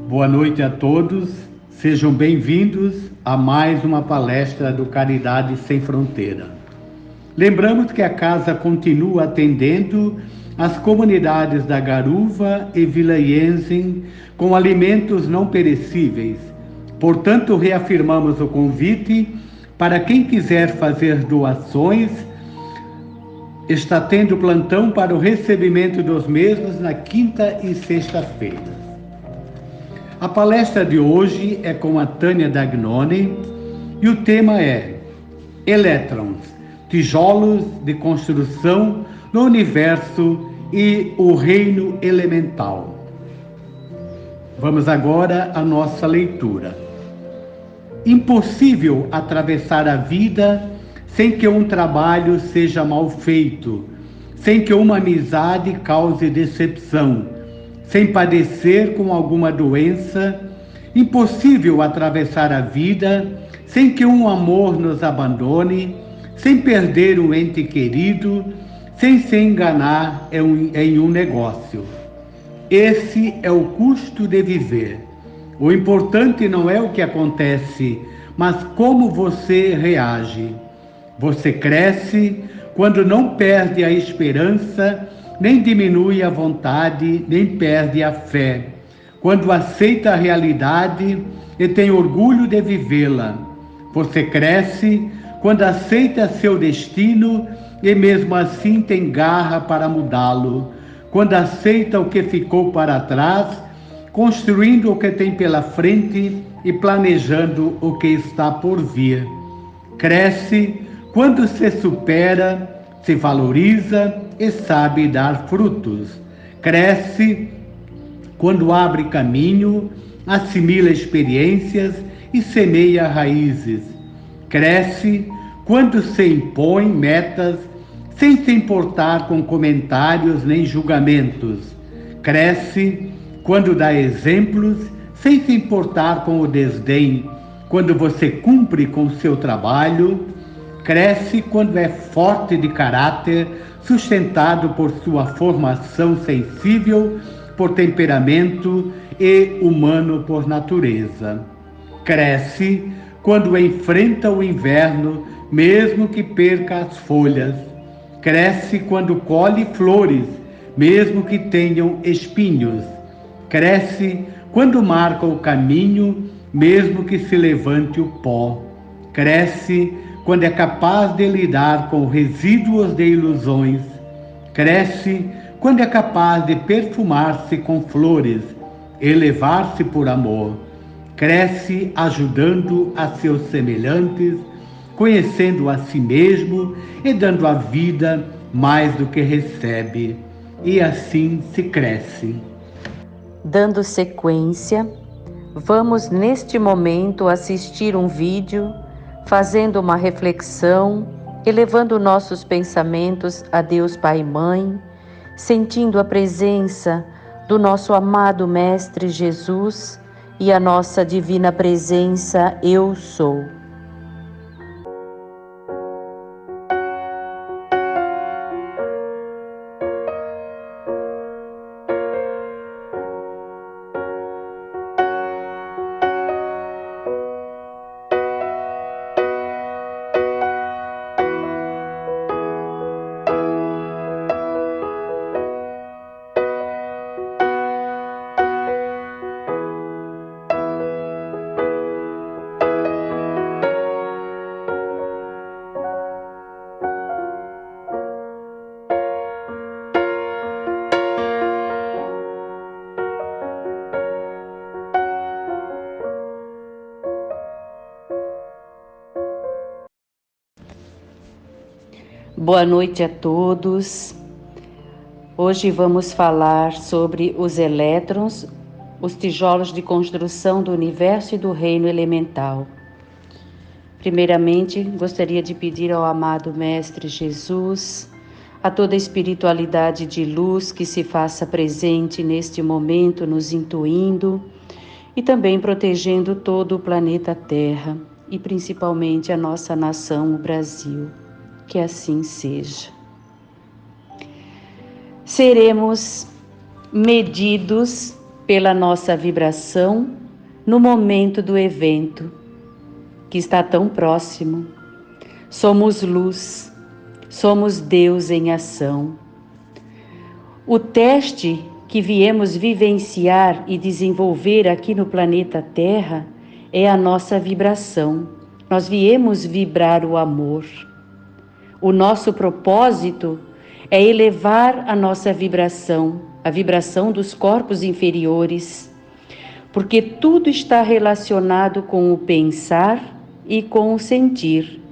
Boa noite a todos, sejam bem-vindos a mais uma palestra do Caridade Sem Fronteira. Lembramos que a casa continua atendendo as comunidades da Garuva e Vila Ienzen com alimentos não perecíveis. Portanto, reafirmamos o convite para quem quiser fazer doações. Está tendo plantão para o recebimento dos mesmos na quinta e sexta-feira. A palestra de hoje é com a Tânia Dagnone e o tema é Elétrons, tijolos de construção no universo e o reino elemental. Vamos agora à nossa leitura. Impossível atravessar a vida sem que um trabalho seja mal feito, sem que uma amizade cause decepção, sem padecer com alguma doença. Impossível atravessar a vida sem que um amor nos abandone, sem perder um ente querido, sem se enganar em um negócio. Esse é o custo de viver. O importante não é o que acontece, mas como você reage. Você cresce quando não perde a esperança, nem diminui a vontade, nem perde a fé. Quando aceita a realidade e tem orgulho de vivê-la. Você cresce quando aceita seu destino e mesmo assim tem garra para mudá-lo. Quando aceita o que ficou para trás, construindo o que tem pela frente e planejando o que está por vir. Cresce quando se supera, se valoriza e sabe dar frutos. Cresce quando abre caminho, assimila experiências e semeia raízes. Cresce quando se impõe metas sem se importar com comentários nem julgamentos. Cresce quando dá exemplos sem se importar com o desdém. Quando você cumpre com seu trabalho. Cresce quando é forte de caráter, sustentado por sua formação sensível, por temperamento e humano por natureza. Cresce quando enfrenta o inverno, mesmo que perca as folhas. Cresce quando colhe flores, mesmo que tenham espinhos. Cresce quando marca o caminho, mesmo que se levante o pó. Cresce quando é capaz de lidar com resíduos de ilusões. Cresce quando é capaz de perfumar-se com flores, elevar-se por amor. Cresce ajudando a seus semelhantes, conhecendo a si mesmo e dando à vida mais do que recebe. E assim se cresce. Dando sequência, vamos neste momento assistir um vídeo fazendo uma reflexão, elevando nossos pensamentos a Deus Pai e Mãe, sentindo a presença do nosso amado Mestre Jesus e a nossa divina presença Eu Sou. Boa noite a todos. Hoje vamos falar sobre os elétrons, os tijolos de construção do universo e do reino elemental. Primeiramente, gostaria de pedir ao amado Mestre Jesus, a toda a espiritualidade de luz que se faça presente neste momento, nos intuindo e também protegendo todo o planeta Terra e principalmente a nossa nação, o Brasil. Que assim seja. Seremos medidos pela nossa vibração no momento do evento, que está tão próximo. Somos luz, somos Deus em ação. O teste que viemos vivenciar e desenvolver aqui no planeta Terra é a nossa vibração. Nós viemos vibrar o amor. O nosso propósito é elevar a nossa vibração, a vibração dos corpos inferiores, porque tudo está relacionado com o pensar e com o sentir.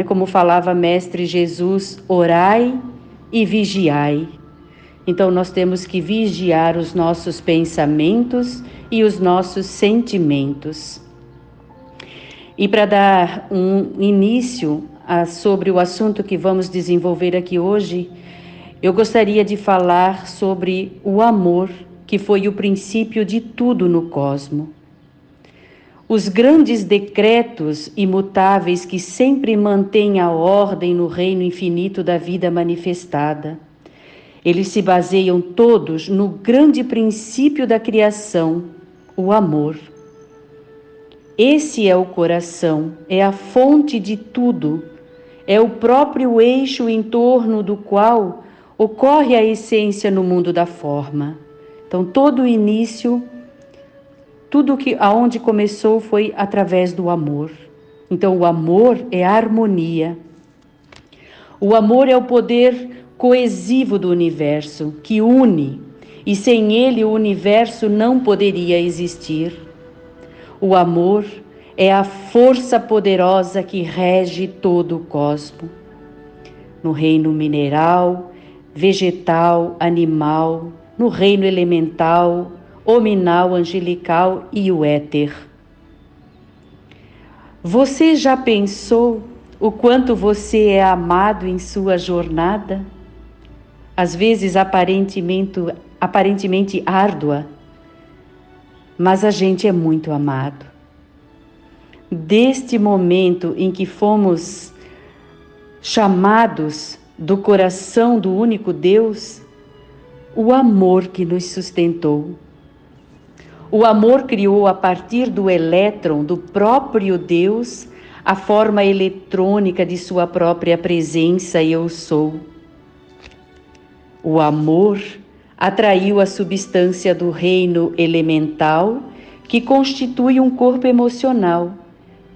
Como falava Mestre Jesus, orai e vigiai. Então nós temos que vigiar os nossos pensamentos e os nossos sentimentos. E para dar um início sobre o assunto que vamos desenvolver aqui hoje, eu gostaria de falar sobre o amor, que foi o princípio de tudo no cosmos. Os grandes decretos imutáveis que sempre mantêm a ordem no reino infinito da vida manifestada. Eles se baseiam todos no grande princípio da criação, o amor. Esse é o coração, é a fonte de tudo, é o próprio eixo em torno do qual ocorre a essência no mundo da forma. Então, todo o início, tudo aonde começou foi através do amor. Então, o amor é a harmonia. O amor é o poder coesivo do universo, que une, e sem ele o universo não poderia existir. O amor é a força poderosa que rege todo o cosmos. No reino mineral, vegetal, animal, no reino elemental, hominal, angelical e o éter. Você já pensou o quanto você é amado em sua jornada? Às vezes aparentemente árdua, mas a gente é muito amado. Deste momento em que fomos chamados do coração do único Deus, o amor que nos sustentou. O amor criou a partir do elétron do próprio Deus a forma eletrônica de sua própria presença, eu sou. O amor atraiu a substância do reino elemental, que constitui um corpo emocional,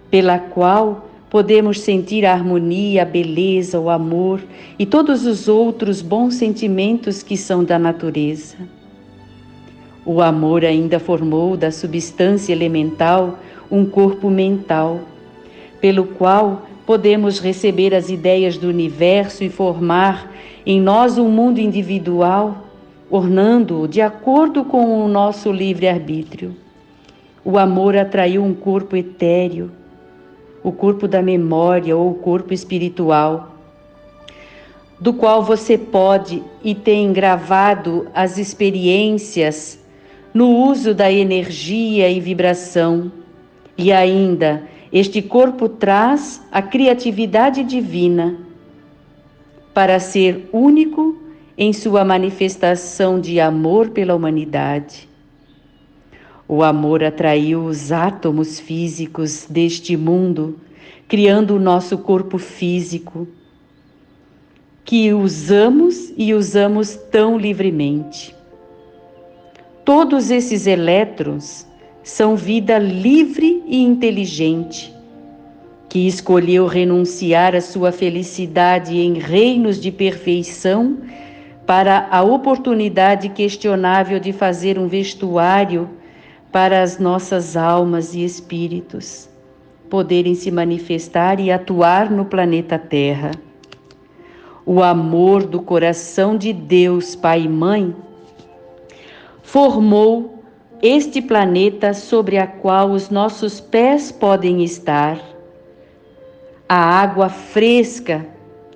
pela qual podemos sentir a harmonia, a beleza, o amor e todos os outros bons sentimentos que são da natureza. O amor ainda formou da substância elemental um corpo mental, pelo qual podemos receber as ideias do universo e formar em nós um mundo individual, ornando-o de acordo com o nosso livre-arbítrio. O amor atraiu um corpo etéreo, o corpo da memória ou o corpo espiritual, do qual você pode e tem gravado as experiências no uso da energia e vibração. E ainda, este corpo traz a criatividade divina para ser único em sua manifestação de amor pela humanidade. O amor atraiu os átomos físicos deste mundo, criando o nosso corpo físico, que usamos e usamos tão livremente. Todos esses elétrons são vida livre e inteligente, que escolheu renunciar à sua felicidade em reinos de perfeição para a oportunidade questionável de fazer um vestuário para as nossas almas e espíritos poderem se manifestar e atuar no planeta Terra. O amor do coração de Deus, Pai e Mãe, formou este planeta sobre a qual os nossos pés podem estar. A água fresca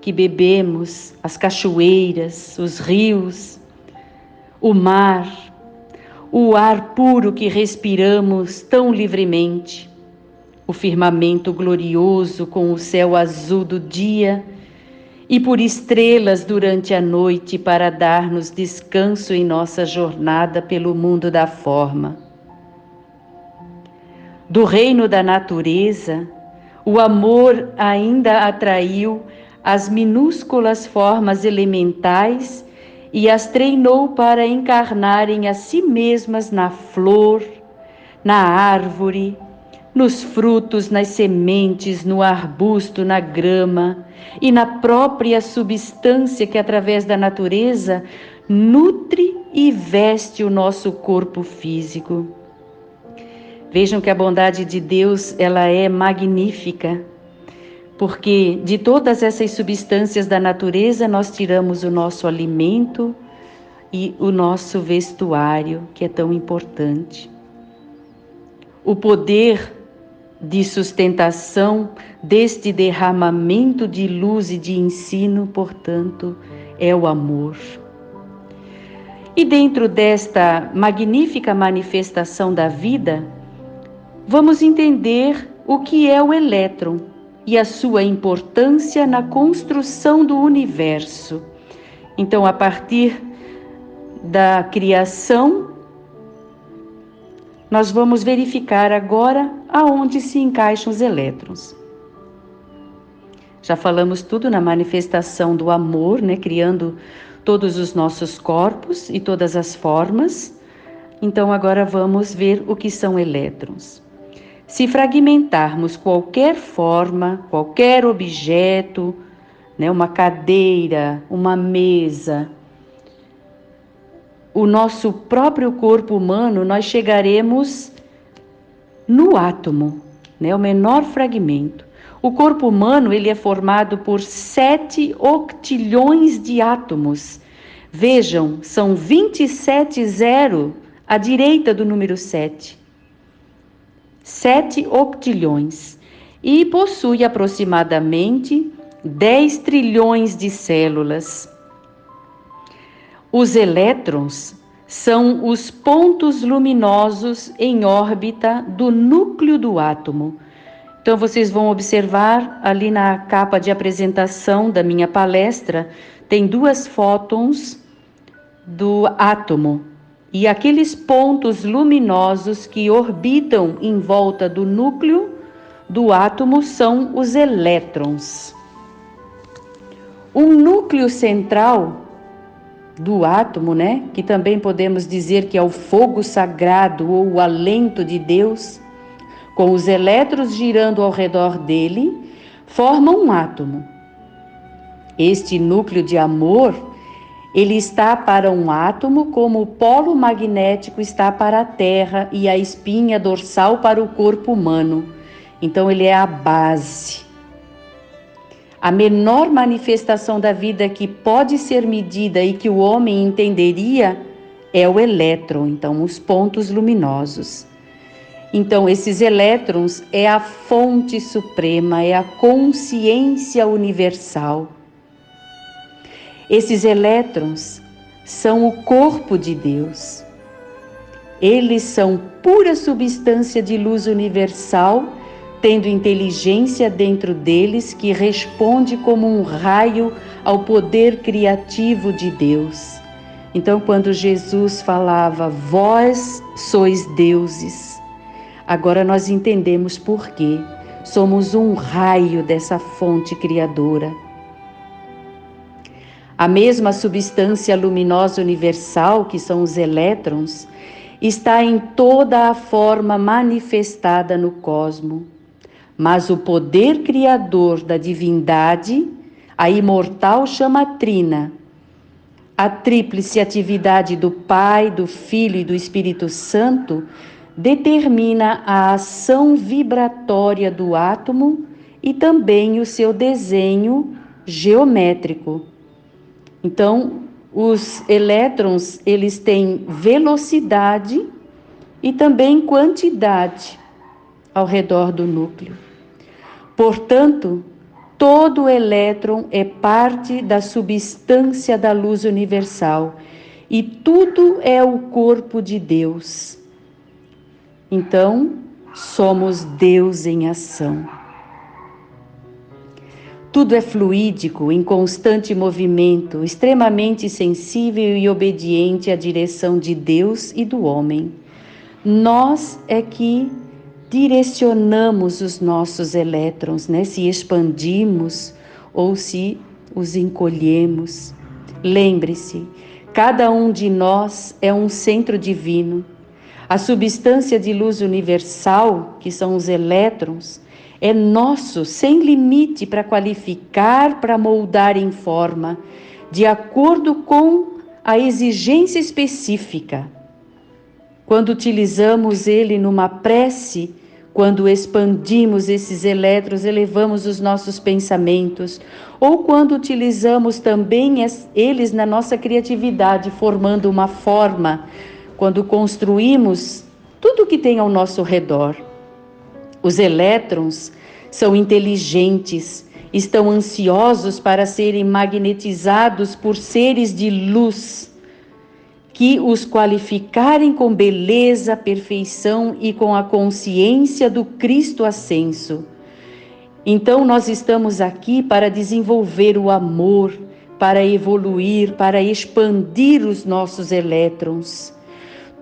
que bebemos, as cachoeiras, os rios, o mar, o ar puro que respiramos tão livremente, o firmamento glorioso com o céu azul do dia e por estrelas durante a noite para dar-nos descanso em nossa jornada pelo mundo da forma. Do reino da natureza, o amor ainda atraiu as minúsculas formas elementais e as treinou para encarnarem a si mesmas na flor, na árvore, nos frutos, nas sementes, no arbusto, na grama e na própria substância que, através da natureza, nutre e veste o nosso corpo físico. Vejam que a bondade de Deus, ela é magnífica, porque de todas essas substâncias da natureza nós tiramos o nosso alimento e o nosso vestuário, que é tão importante. O poder de sustentação deste derramamento de luz e de ensino, portanto, é o amor. E dentro desta magnífica manifestação da vida, vamos entender o que é o elétron e a sua importância na construção do universo. Então, a partir da criação, nós vamos verificar agora aonde se encaixam os elétrons. Já falamos tudo na manifestação do amor, né? Criando todos os nossos corpos e todas as formas. Então agora vamos ver o que são elétrons. Se fragmentarmos qualquer forma, qualquer objeto, né? Uma cadeira, uma mesa, o nosso próprio corpo humano, nós chegaremos no átomo, né? O menor fragmento. O corpo humano, ele é formado por 7 octilhões de átomos. Vejam, são 27 zero à direita do número 7. 7 octilhões. E possui aproximadamente 10 trilhões de células. Os elétrons são os pontos luminosos em órbita do núcleo do átomo. Então vocês vão observar ali na capa de apresentação da minha palestra, tem 2 fótons do átomo. E aqueles pontos luminosos que orbitam em volta do núcleo do átomo são os elétrons. Um núcleo central do átomo, né, que também podemos dizer que é o fogo sagrado ou o alento de Deus, com os elétrons girando ao redor dele, formam um átomo. Este núcleo de amor, ele está para um átomo como o polo magnético está para a Terra e a espinha dorsal para o corpo humano. Então ele é a base. A menor manifestação da vida que pode ser medida e que o homem entenderia é o elétron, então os pontos luminosos. Então esses elétrons é a fonte suprema, é a consciência universal. Esses elétrons são o corpo de Deus. Eles são pura substância de luz universal, tendo inteligência dentro deles que responde como um raio ao poder criativo de Deus. Então, quando Jesus falava, vós sois deuses, agora nós entendemos por quê. Somos um raio dessa fonte criadora. A mesma substância luminosa universal, que são os elétrons, está em toda a forma manifestada no cosmos. Mas o poder criador da divindade, a imortal chama trina, a tríplice atividade do Pai, do Filho e do Espírito Santo, determina a ação vibratória do átomo e também o seu desenho geométrico. Então, os elétrons, eles têm velocidade e também quantidade ao redor do núcleo. Portanto, todo elétron é parte da substância da luz universal e tudo é o corpo de Deus. Então, somos Deus em ação. Tudo é fluídico, em constante movimento, extremamente sensível e obediente à direção de Deus e do homem. Nós é que direcionamos os nossos elétrons, né? Se expandimos ou se os encolhemos. Lembre-se, cada um de nós é um centro divino. A substância de luz universal, que são os elétrons, é nosso, sem limite para qualificar, para moldar em forma, de acordo com a exigência específica. Quando utilizamos ele numa prece, quando expandimos esses elétrons, elevamos os nossos pensamentos, ou quando utilizamos também eles na nossa criatividade, formando uma forma, quando construímos tudo que tem ao nosso redor. Os elétrons são inteligentes, estão ansiosos para serem magnetizados por seres de luz, que os qualificarem com beleza, perfeição e com a consciência do Cristo ascenso. Então nós estamos aqui para desenvolver o amor, para evoluir, para expandir os nossos elétrons.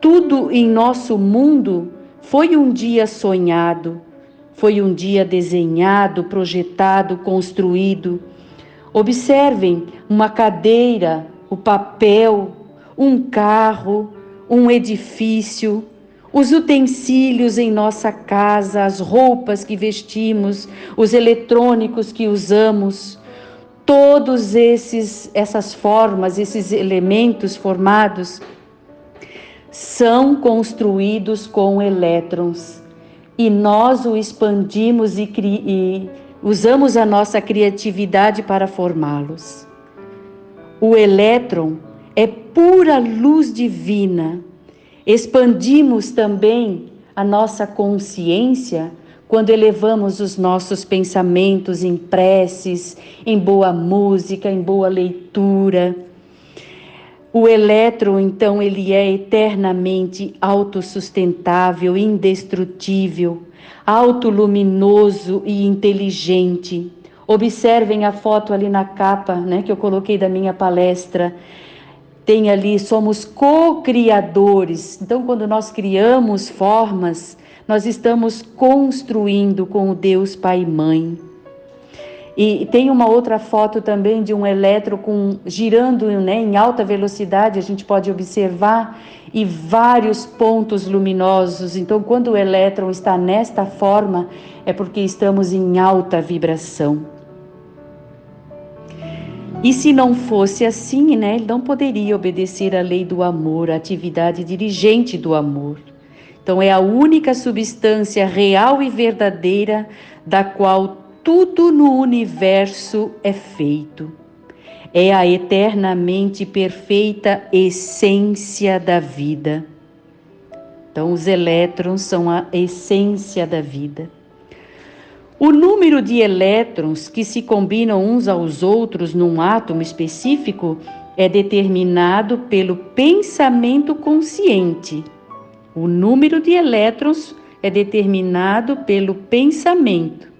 Tudo em nosso mundo foi um dia sonhado, foi um dia desenhado, projetado, construído. Observem uma cadeira, o papel, um carro, um edifício, os utensílios em nossa casa, as roupas que vestimos, os eletrônicos que usamos, todos essas formas, esses elementos formados são construídos com elétrons e nós o expandimos e usamos a nossa criatividade para formá-los. O elétron é pura luz divina. Expandimos também a nossa consciência quando elevamos os nossos pensamentos em preces, em boa música, em boa leitura. O elétron, então, ele é eternamente autossustentável, indestrutível, autoluminoso e inteligente. Observem a foto ali na capa, né, que eu coloquei da minha palestra. Tem ali, somos co-criadores. Então, quando nós criamos formas, nós estamos construindo com o Deus Pai e Mãe. E tem uma outra foto também de um elétron girando, né, em alta velocidade, a gente pode observar, e vários pontos luminosos. Então, quando o elétron está nesta forma, é porque estamos em alta vibração. E se não fosse assim, né, ele não poderia obedecer à lei do amor, à atividade dirigente do amor. Então, é a única substância real e verdadeira da qual tudo no universo é feito. É a eternamente perfeita essência da vida. Então, os elétrons são a essência da vida. O número de elétrons que se combinam uns aos outros num átomo específico é determinado pelo pensamento consciente. O número de elétrons é determinado pelo pensamento.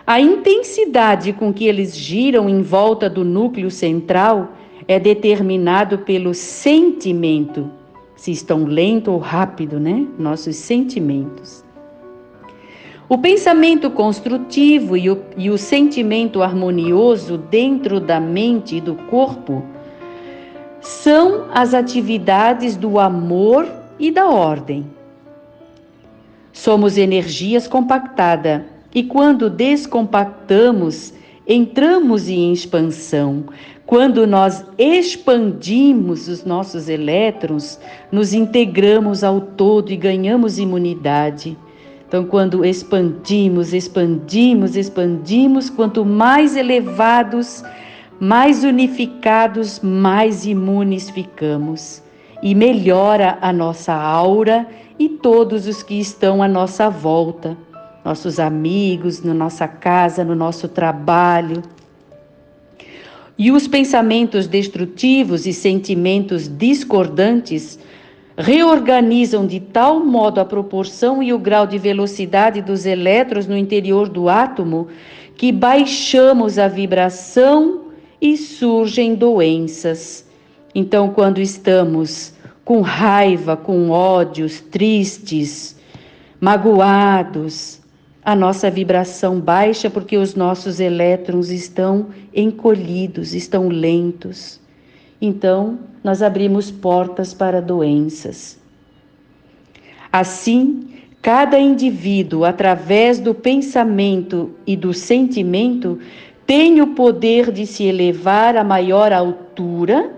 A intensidade com que eles giram em volta do núcleo central é determinado pelo sentimento. Se estão lento ou rápido, né? Nossos sentimentos. O pensamento construtivo e o sentimento harmonioso dentro da mente e do corpo são as atividades do amor e da ordem. Somos energias compactadas e quando descompactamos, entramos em expansão. Quando nós expandimos os nossos elétrons, nos integramos ao todo e ganhamos imunidade. Então, quando expandimos, quanto mais elevados, mais unificados, mais imunes ficamos. E melhora a nossa aura e todos os que estão à nossa volta, nossos amigos, na nossa casa, no nosso trabalho. E os pensamentos destrutivos e sentimentos discordantes reorganizam de tal modo a proporção e o grau de velocidade dos elétrons no interior do átomo que baixamos a vibração e surgem doenças. Então, quando estamos com raiva, com ódios, tristes, magoados, a nossa vibração baixa porque os nossos elétrons estão encolhidos, estão lentos. Então, nós abrimos portas para doenças. Assim, cada indivíduo, através do pensamento e do sentimento, tem o poder de se elevar a maior altura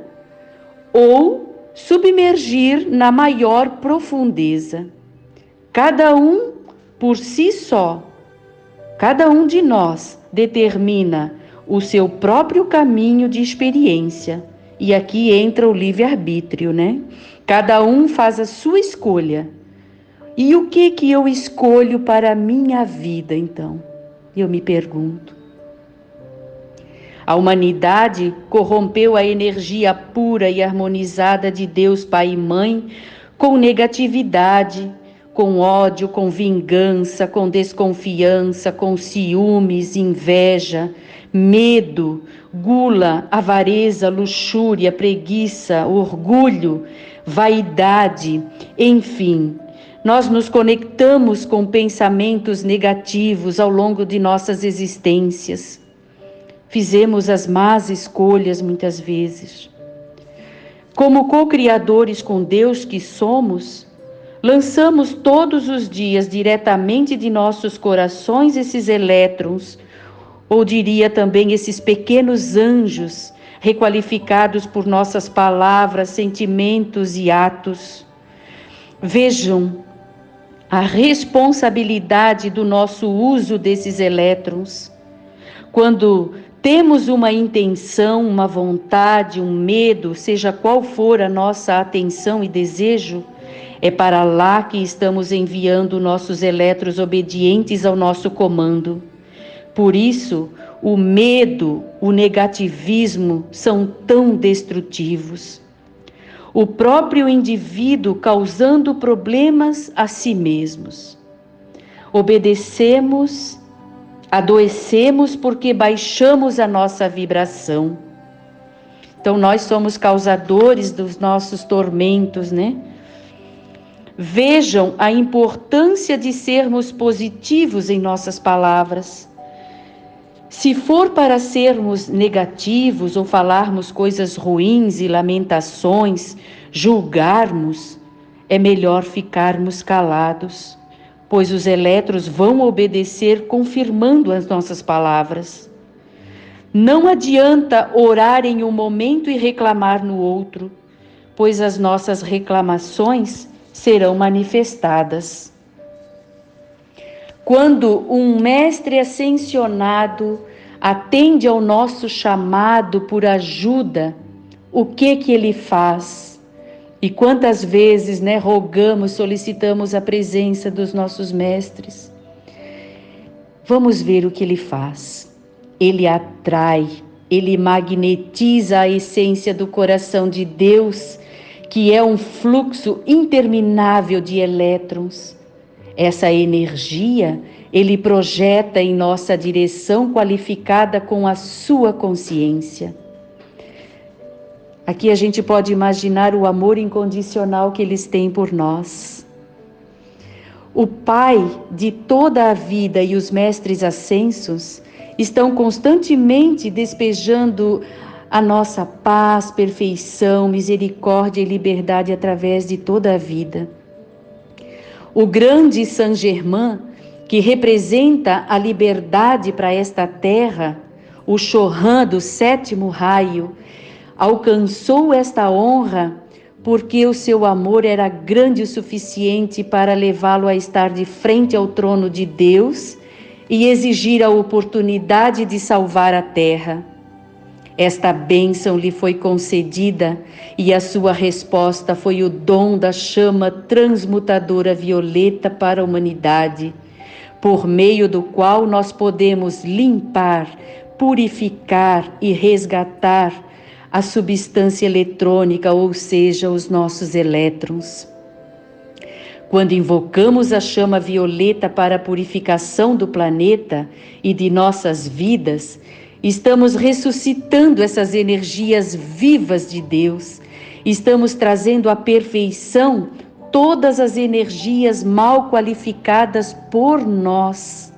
ou submergir na maior profundeza. Cada um por si só, cada um de nós determina o seu próprio caminho de experiência. E aqui entra o livre-arbítrio, né? Cada um faz a sua escolha. E o que eu escolho para a minha vida, então? Eu me pergunto. A humanidade corrompeu a energia pura e harmonizada de Deus Pai e Mãe com negatividade, com ódio, com vingança, com desconfiança, com ciúmes, inveja, medo, gula, avareza, luxúria, preguiça, orgulho, vaidade, enfim. Nós nos conectamos com pensamentos negativos ao longo de nossas existências. Fizemos as más escolhas muitas vezes. Como co-criadores com Deus que somos, lançamos todos os dias diretamente de nossos corações esses elétrons, ou diria também esses pequenos anjos, requalificados por nossas palavras, sentimentos e atos. Vejam a responsabilidade do nosso uso desses elétrons. Quando temos uma intenção, uma vontade, um medo, seja qual for a nossa atenção e desejo, é para lá que estamos enviando nossos elétrons obedientes ao nosso comando. Por isso, o medo, o negativismo são tão destrutivos. O próprio indivíduo causando problemas a si mesmos. Adoecemos porque baixamos a nossa vibração. Então nós somos causadores dos nossos tormentos, né? Vejam a importância de sermos positivos em nossas palavras. Se for para sermos negativos ou falarmos coisas ruins e lamentações, julgarmos, é melhor ficarmos calados, pois os elétrons vão obedecer confirmando as nossas palavras. Não adianta orar em um momento e reclamar no outro, pois as nossas reclamações serão manifestadas. Quando um mestre ascensionado atende ao nosso chamado por ajuda, o que ele faz? E quantas vezes, rogamos, solicitamos a presença dos nossos mestres? Vamos ver o que ele faz. Ele atrai, ele magnetiza a essência do coração de Deus, que é um fluxo interminável de elétrons. Essa energia ele projeta em nossa direção qualificada com a sua consciência. Aqui a gente pode imaginar o amor incondicional que eles têm por nós. O Pai de toda a vida e os mestres ascensos estão constantemente despejando a nossa paz, perfeição, misericórdia e liberdade através de toda a vida. O grande Saint-Germain, que representa a liberdade para esta terra, o Chohan do 7º raio, alcançou esta honra porque o seu amor era grande o suficiente para levá-lo a estar de frente ao trono de Deus e exigir a oportunidade de salvar a terra. Esta bênção lhe foi concedida e a sua resposta foi o dom da chama transmutadora violeta para a humanidade, por meio do qual nós podemos limpar, purificar e resgatar a substância eletrônica, ou seja, os nossos elétrons. Quando invocamos a chama violeta para a purificação do planeta e de nossas vidas, estamos ressuscitando essas energias vivas de Deus. Estamos trazendo à perfeição todas as energias mal qualificadas por nós.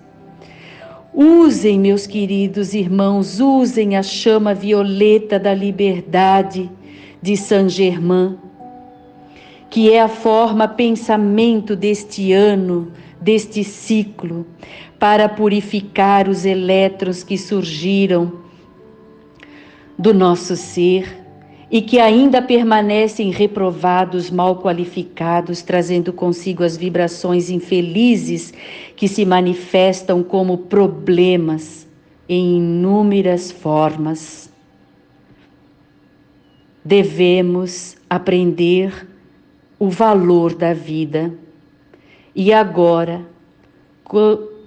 Usem, meus queridos irmãos, usem a chama violeta da liberdade de Saint-Germain, que é a forma pensamento deste ano, deste ciclo, para purificar os elétrons que surgiram do nosso ser e que ainda permanecem reprovados, mal qualificados, trazendo consigo as vibrações infelizes que se manifestam como problemas em inúmeras formas. Devemos aprender o valor da vida. E agora,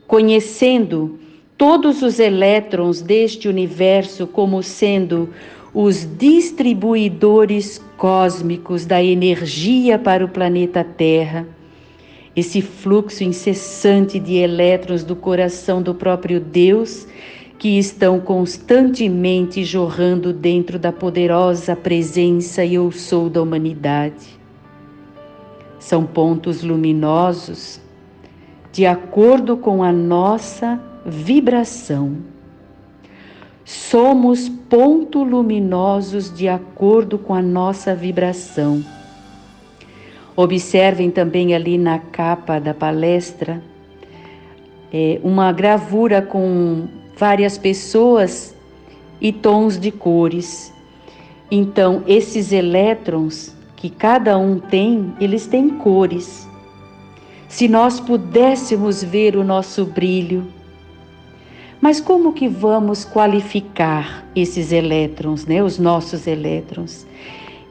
conhecendo todos os elétrons deste universo como sendo os distribuidores cósmicos da energia para o planeta Terra, esse fluxo incessante de elétrons do coração do próprio Deus, que estão constantemente jorrando dentro da poderosa presença e eu sou da humanidade. São pontos luminosos de acordo com a nossa vibração. Somos pontos luminosos de acordo com a nossa vibração. Observem também ali na capa da palestra uma gravura com várias pessoas e tons de cores. Então, esses elétrons que cada um tem, eles têm cores. Se nós pudéssemos ver o nosso brilho, mas como que vamos qualificar esses elétrons, né? Os nossos elétrons?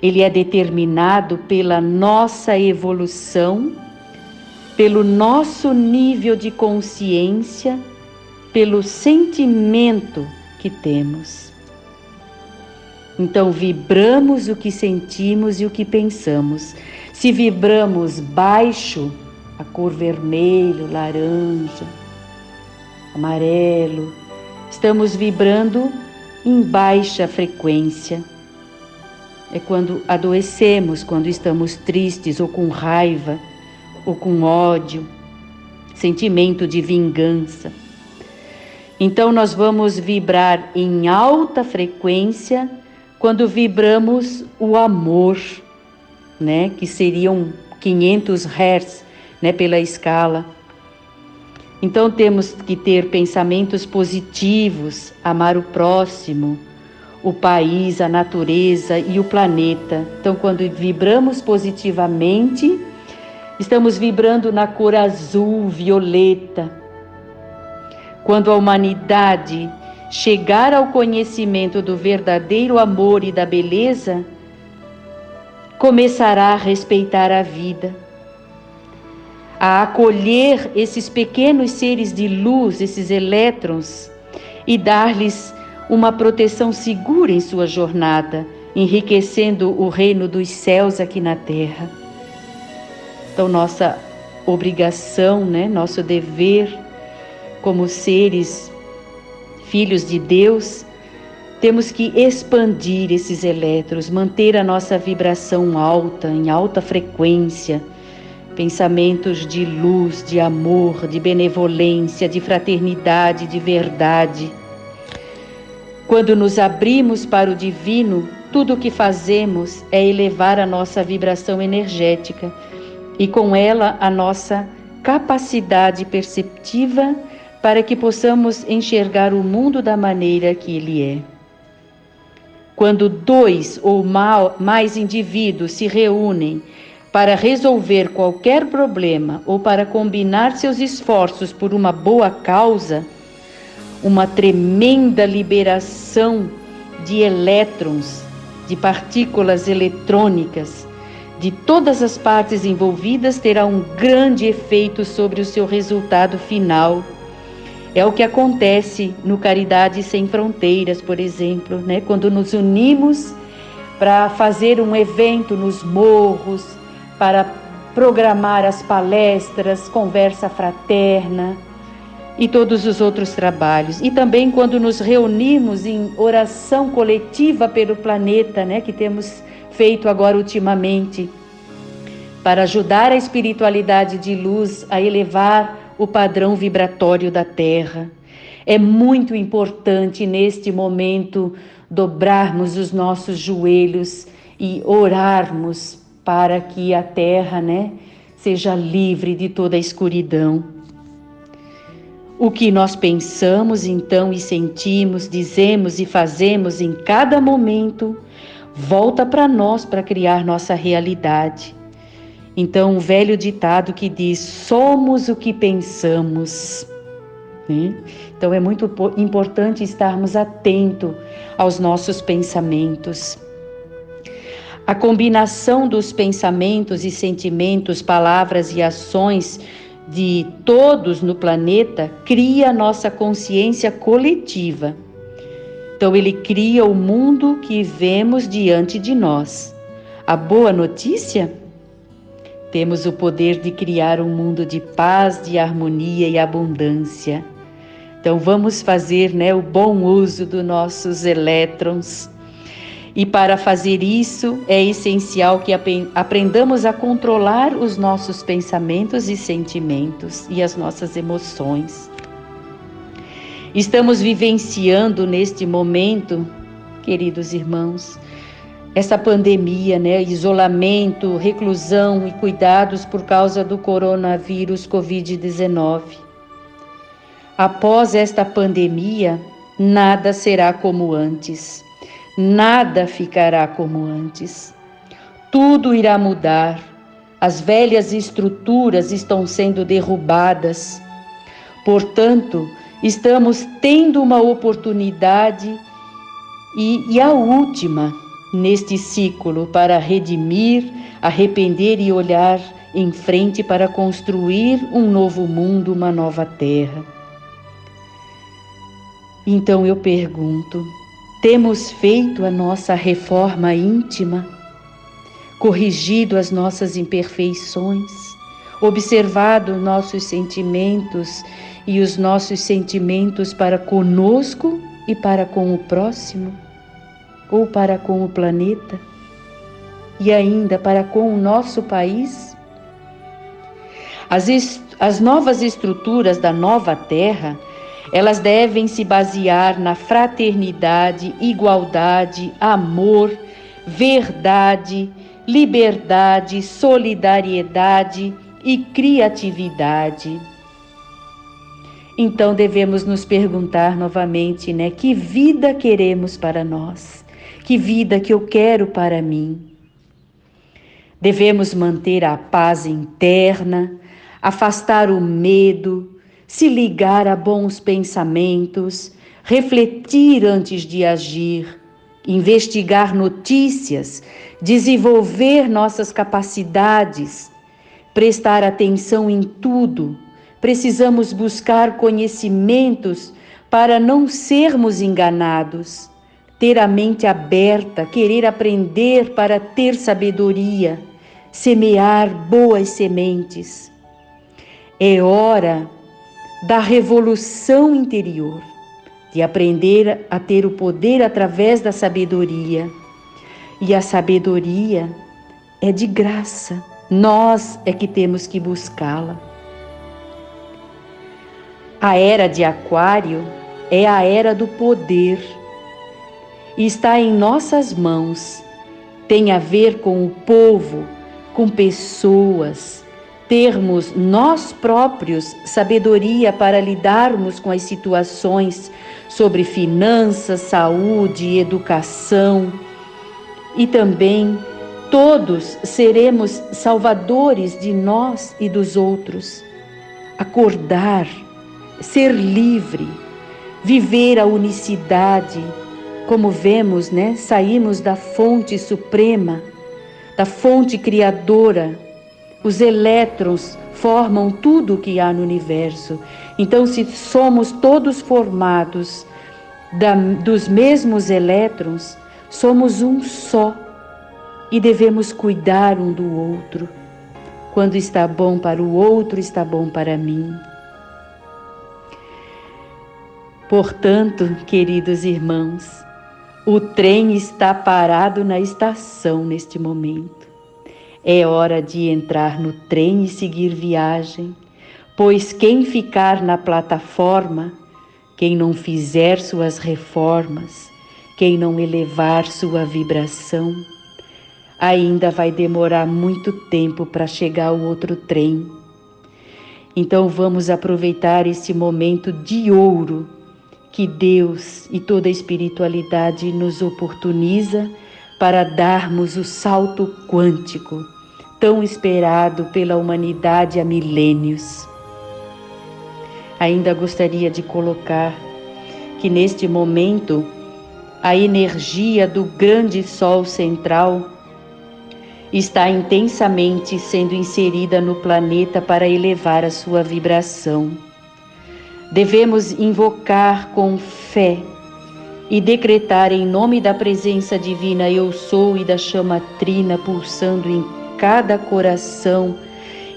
Ele é determinado pela nossa evolução, pelo nosso nível de consciência, pelo sentimento que temos. Então, vibramos o que sentimos e o que pensamos. Se vibramos baixo, a cor vermelho, laranja, amarelo, estamos vibrando em baixa frequência. É quando adoecemos, quando estamos tristes ou com raiva, ou com ódio, sentimento de vingança. Então nós vamos vibrar em alta frequência quando vibramos o amor, né? Que seriam 500 Hz, né? Pela escala. Então temos que ter pensamentos positivos, amar o próximo, o país, a natureza e o planeta. Então, quando vibramos positivamente, estamos vibrando na cor azul, violeta. Quando a humanidade chegar ao conhecimento do verdadeiro amor e da beleza, começará a respeitar a vida, a acolher esses pequenos seres de luz, esses elétrons, e dar-lhes uma proteção segura em sua jornada, enriquecendo o reino dos céus aqui na terra. Então, nossa obrigação, né, nosso dever, como seres, filhos de Deus, temos que expandir esses elétrons, manter a nossa vibração alta, em alta frequência, pensamentos de luz, de amor, de benevolência, de fraternidade, de verdade. Quando nos abrimos para o divino, tudo o que fazemos é elevar a nossa vibração energética e com ela a nossa capacidade perceptiva para que possamos enxergar o mundo da maneira que ele é. Quando 2 ou mais indivíduos se reúnem para resolver qualquer problema ou para combinar seus esforços por uma boa causa, uma tremenda liberação de elétrons, de partículas eletrônicas, de todas as partes envolvidas terá um grande efeito sobre o seu resultado final. É o que acontece no Caridade Sem Fronteiras, por exemplo, né? Quando nos unimos para fazer um evento nos morros, para programar as palestras, conversa fraterna e todos os outros trabalhos. E também quando nos reunimos em oração coletiva pelo planeta, né, que temos feito agora ultimamente, para ajudar a espiritualidade de luz a elevar o padrão vibratório da Terra. É muito importante neste momento dobrarmos os nossos joelhos e orarmos para que a Terra, né, seja livre de toda a escuridão. O que nós pensamos então e sentimos, dizemos e fazemos em cada momento, volta para nós para criar nossa realidade. Então, um velho ditado que diz: somos o que pensamos. Né? Então, é muito importante estarmos atentos aos nossos pensamentos. A combinação dos pensamentos e sentimentos, palavras e ações de todos no planeta cria a nossa consciência coletiva. Então, ele cria o mundo que vemos diante de nós. A boa notícia? Temos o poder de criar um mundo de paz, de harmonia e abundância. Então vamos fazer, né, o bom uso dos nossos elétrons. E para fazer isso é essencial que aprendamos a controlar os nossos pensamentos e sentimentos e as nossas emoções. Estamos vivenciando neste momento, queridos irmãos, essa pandemia, né? Isolamento, reclusão e cuidados por causa do coronavírus Covid-19. Após esta pandemia, nada será como antes. Nada ficará como antes. Tudo irá mudar. As velhas estruturas estão sendo derrubadas. Portanto, estamos tendo uma oportunidade e a última neste ciclo para redimir, arrepender e olhar em frente para construir um novo mundo, uma nova terra. Então eu pergunto, temos feito a nossa reforma íntima, corrigido as nossas imperfeições, observado nossos sentimentos e os nossos sentimentos para conosco e para com o próximo? Ou para com o planeta, e ainda para com o nosso país? As novas estruturas da nova Terra, elas devem se basear na fraternidade, igualdade, amor, verdade, liberdade, solidariedade e criatividade. Então devemos nos perguntar novamente, né? Que vida queremos para nós? Que vida que eu quero para mim? Devemos manter a paz interna, afastar o medo, se ligar a bons pensamentos, refletir antes de agir, investigar notícias, desenvolver nossas capacidades, prestar atenção em tudo. Precisamos buscar conhecimentos para não sermos enganados. Ter a mente aberta, querer aprender para ter sabedoria, semear boas sementes. É hora da revolução interior, de aprender a ter o poder através da sabedoria. E a sabedoria é de graça, nós é que temos que buscá-la. A era de Aquário é a era do poder. E está em nossas mãos, tem a ver com o povo, com pessoas, termos nós próprios sabedoria para lidarmos com as situações sobre finanças, saúde, educação. E também todos seremos salvadores de nós e dos outros. Acordar, ser livre, viver a unicidade. Como vemos, né? Saímos da fonte suprema, da fonte criadora. Os elétrons formam tudo o que há no universo. Então, se somos todos formados dos mesmos elétrons, somos um só e devemos cuidar um do outro. Quando está bom para o outro, está bom para mim. Portanto, queridos irmãos, o trem está parado na estação neste momento. É hora de entrar no trem e seguir viagem, pois quem ficar na plataforma, quem não fizer suas reformas, quem não elevar sua vibração, ainda vai demorar muito tempo para chegar ao outro trem. Então vamos aproveitar esse momento de ouro que Deus e toda a espiritualidade nos oportuniza para darmos o salto quântico, tão esperado pela humanidade há milênios. Ainda gostaria de colocar que neste momento a energia do grande Sol central está intensamente sendo inserida no planeta para elevar a sua vibração. Devemos invocar com fé e decretar em nome da presença divina Eu Sou e da chama trina pulsando em cada coração,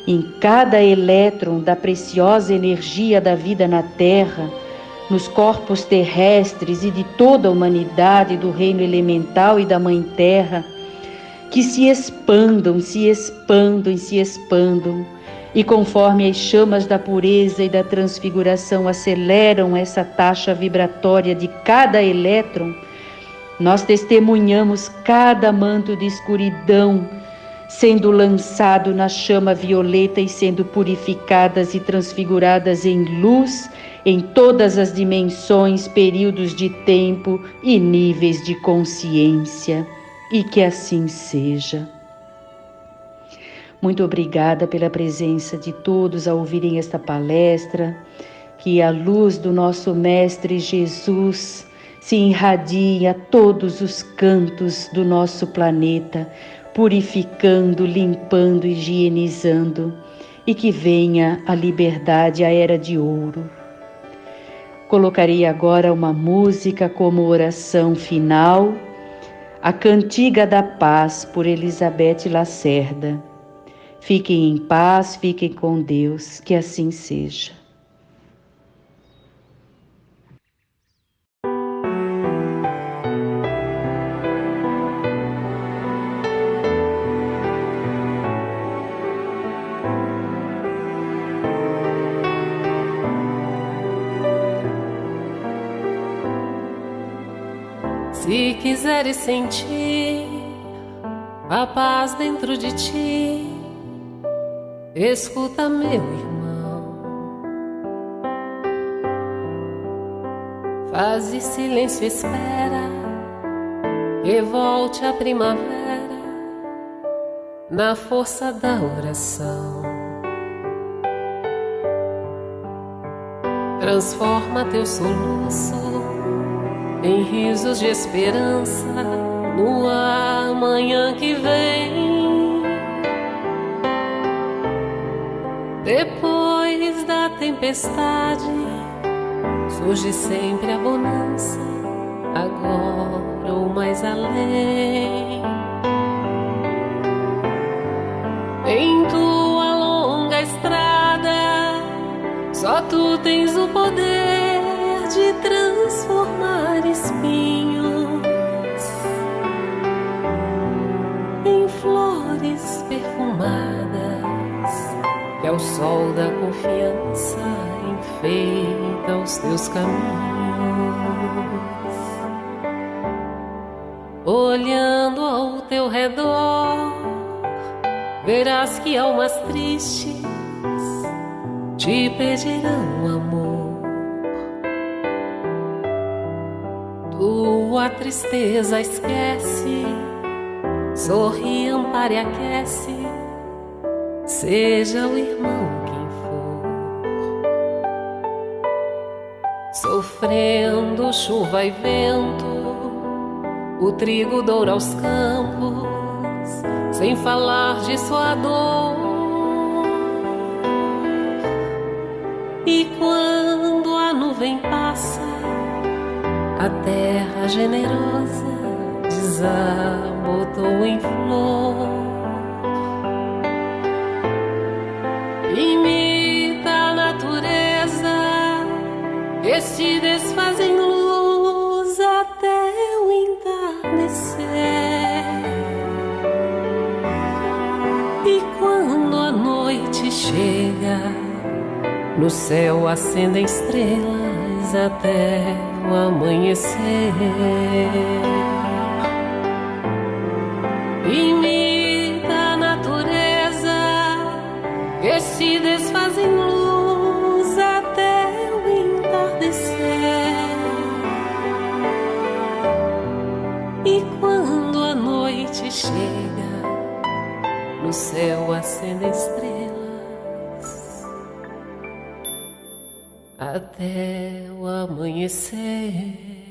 em cada elétron da preciosa energia da vida na Terra, nos corpos terrestres e de toda a humanidade do reino elemental e da Mãe Terra, que se expandam, se expandam e se expandam. E conforme as chamas da pureza e da transfiguração aceleram essa taxa vibratória de cada elétron, nós testemunhamos cada manto de escuridão sendo lançado na chama violeta e sendo purificadas e transfiguradas em luz em todas as dimensões, períodos de tempo e níveis de consciência. E que assim seja. Muito obrigada pela presença de todos a ouvirem esta palestra, que a luz do nosso Mestre Jesus se irradie a todos os cantos do nosso planeta, purificando, limpando, higienizando, e que venha a liberdade, a Era de Ouro. Colocarei agora uma música como oração final, a Cantiga da Paz, por Elizabeth Lacerda. Fiquem em paz, fiquem com Deus, que assim seja. Se quiseres sentir a paz dentro de ti, escuta, meu irmão, faz silêncio, espera que volte a primavera na força da oração. Transforma teu soluço em risos de esperança no amanhã que vem. Depois da tempestade surge sempre a bonança, agora ou mais além. Em tua longa estrada, só tu tens o poder de transformar espinhos em flores perfumadas, que ao sol da confiança enfeita os teus caminhos. Olhando ao teu redor, verás que almas tristes te pedirão amor. Tua tristeza esquece, sorri, ampara e aquece, seja o irmão quem for. Sofrendo chuva e vento, o trigo doura aos campos, sem falar de sua dor. E quando a nuvem passa, a terra generosa desabotou em flor. imita a natureza que se desfaz em luz até o entardecer. E quando a noite chega, no céu acendem estrelas até o amanhecer. Imita a natureza que se desfaz em luz até o entardecer. E quando a noite chega, no céu acendem estrelas até o amanhecer.